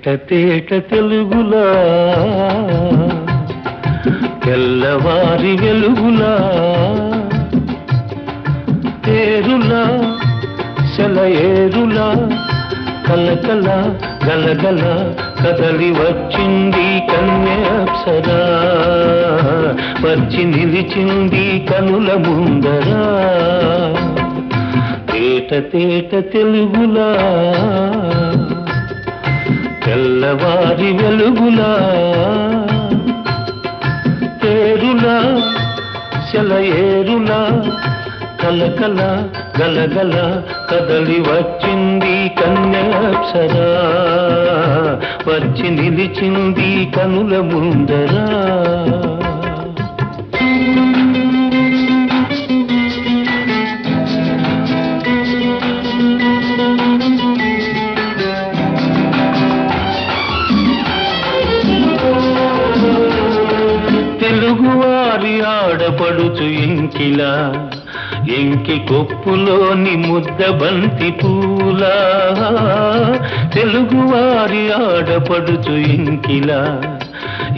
తేట తేట తెలుగులా తెల్లవారి వెలుగులా తేరులా సెలయేరులా కలకల గలగల కదలి వచ్చింది కన్యాప్సరా వచ్చి నిలిచింది కనుల ముందరా తేట తేట తెలుగులా తెల్లవారి వెలుగులా తేరులా సెలయేరులా కలకల గలగల కదలి వచ్చింది కన్యాప్సరా వచ్చి నిలిచింది కనుల ముందరా తెలుగువారి ఆడపడుచు ఇంకిలా ఎంకి కొప్పులోని ముద్ద బంతి పూలా తెలుగువారి ఆడపడుచు ఇంకిలా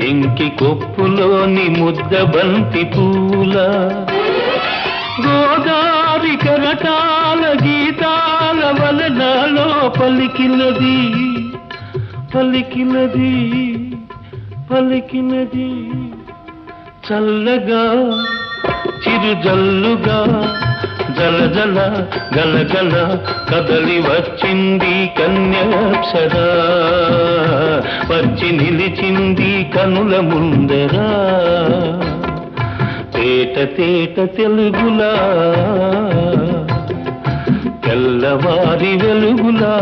ఎంకి కొప్పులోని ముద్ద బంతి పూలా గోదారి కెరటాల గీతాల వలనలో పలికినది పలికినది పలికినది చల్లగా చిరుజల్లుగా జలజల గలగల కదలి వచ్చింది కన్యాప్సరా వచ్చి నిలిచింది కనుల ముందరా తేట తేట తెలుగులా తెల్లవారి వెలుగులా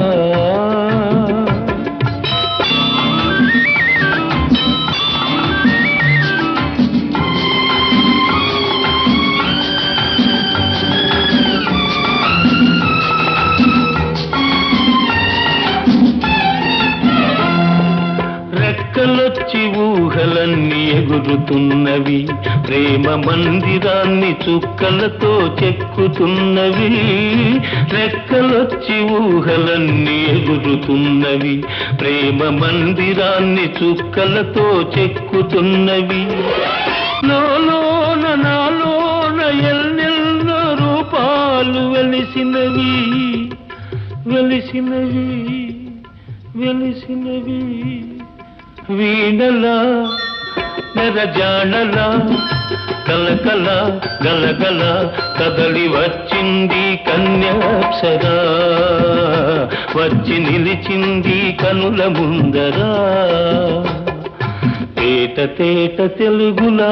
రెక్కలొచ్చి ఊహలన్నీ ఎగురుతున్నవి ప్రేమ మందిరాన్ని చుక్కలతో చెక్కుతున్నవి రెక్కలొచ్చి ఊహలన్నీ ఎగురుతున్నవి ప్రేమ మందిరాన్ని చుక్కలతో చెక్కుతున్నవి లోలోన నాలోన ఎన్నెన్నో రూపాలు వెలిసినవి వెలిసినవి వెలిసినవి వీణలా నెరజానలా కలకల గలగల కదలి వచ్చింది కన్యాప్సరా వచ్చి నిలిచింది కనుల ముందరా తేట తేట తెలుగులా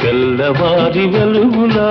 తెల్లవారి వెలుగులా